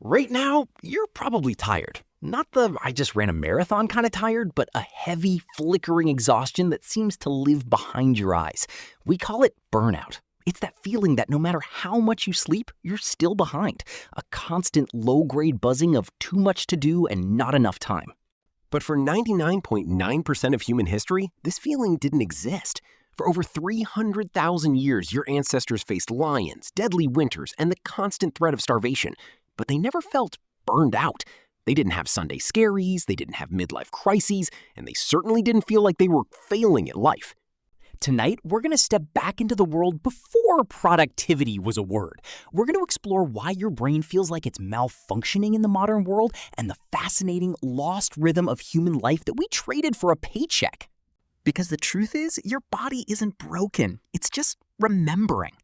Right now, you're probably tired. Not the I just ran a marathon kind of tired, but a heavy, flickering exhaustion that seems to live behind your eyes. We call it burnout. It's that feeling that no matter how much you sleep, you're still behind. A constant low-grade buzzing of too much to do and not enough time. But for 99.9% of human history, this feeling didn't exist. For over 300,000 years, your ancestors faced lions, deadly winters, and the constant threat of starvation. But they never felt burned out. They didn't have Sunday scaries, they didn't have midlife crises, and they certainly didn't feel like they were failing at life. Tonight, we're going to step back into the world before productivity was a word. We're going to explore why your brain feels like it's malfunctioning in the modern world and the fascinating lost rhythm of human life that we traded for a paycheck. Because the truth is, your body isn't broken. It's just remembering.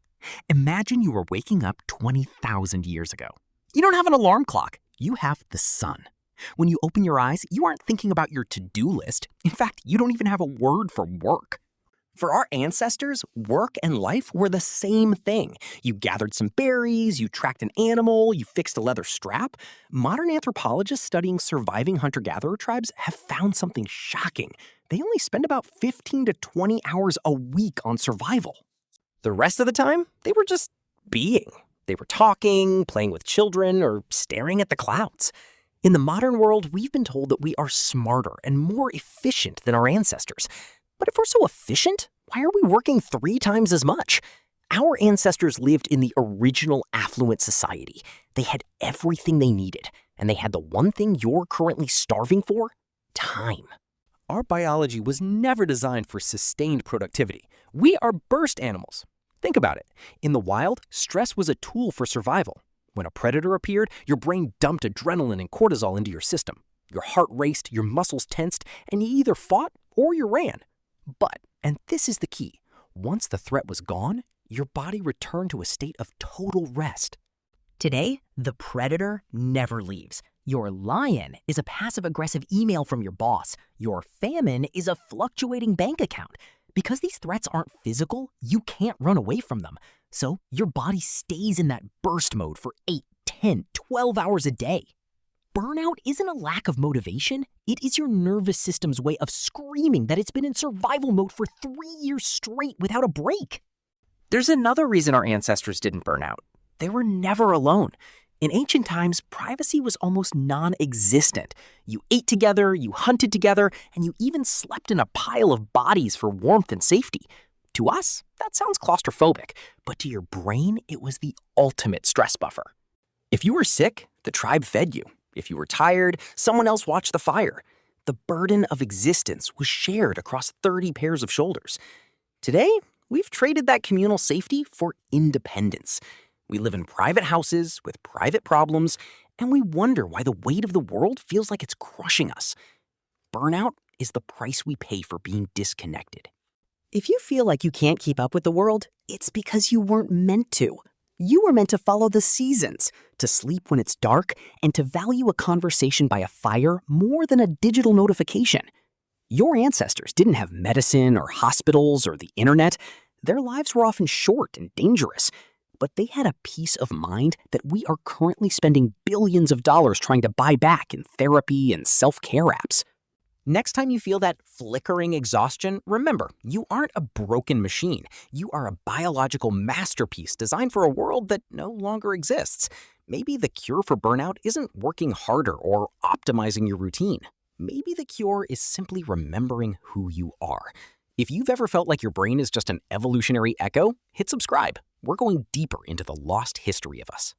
Imagine you were waking up 20,000 years ago. You don't have an alarm clock. You have the sun. When you open your eyes, you aren't thinking about your to-do list. In fact, you don't even have a word for work. For our ancestors, work and life were the same thing. You gathered some berries, you tracked an animal, you fixed a leather strap. Modern anthropologists studying surviving hunter-gatherer tribes have found something shocking. They only spend about 15 to 20 hours a week on survival. The rest of the time, they were just being. They were talking, playing with children, or staring at the clouds. In the modern world, we've been told that we are smarter and more efficient than our ancestors. But if we're so efficient, why are we working 3 times as much? Our ancestors lived in the original Affluent Society. They had everything they needed, and they had the one thing you're currently starving for: time. Our biology was never designed for sustained productivity. We are burst animals. Think about it. In the wild, stress was a tool for survival. When a predator appeared, your brain dumped adrenaline and cortisol into your system. Your heart raced, your muscles tensed, and you either fought or you ran. But, and this is the key, once the threat was gone, your body returned to a state of total rest. Today, the predator never leaves. Your lion is a passive-aggressive email from your boss. Your famine is a fluctuating bank account. Because these threats aren't physical, you can't run away from them. So your body stays in that burst mode for 8, 10, 12 hours a day. Burnout isn't a lack of motivation. It is your nervous system's way of screaming that it's been in survival mode for 3 years straight without a break. There's another reason our ancestors didn't burn out. They were never alone. In ancient times, privacy was almost non-existent. You ate together, you hunted together, and you even slept in a pile of bodies for warmth and safety. To us, that sounds claustrophobic, but to your brain, it was the ultimate stress buffer. If you were sick, the tribe fed you. If you were tired, someone else watched the fire. The burden of existence was shared across 30 pairs of shoulders. Today, we've traded that communal safety for independence. We live in private houses with private problems, and we wonder why the weight of the world feels like it's crushing us. Burnout is the price we pay for being disconnected. If you feel like you can't keep up with the world, it's because you weren't meant to. You were meant to follow the seasons, to sleep when it's dark, and to value a conversation by a fire more than a digital notification. Your ancestors didn't have medicine or hospitals or the internet. Their lives were often short and dangerous, but they had a peace of mind that we are currently spending billions of dollars trying to buy back in therapy and self-care apps. Next time you feel that flickering exhaustion, remember, you aren't a broken machine. You are a biological masterpiece designed for a world that no longer exists. Maybe the cure for burnout isn't working harder or optimizing your routine. Maybe the cure is simply remembering who you are. If you've ever felt like your brain is just an evolutionary echo, hit subscribe. We're going deeper into the lost history of us.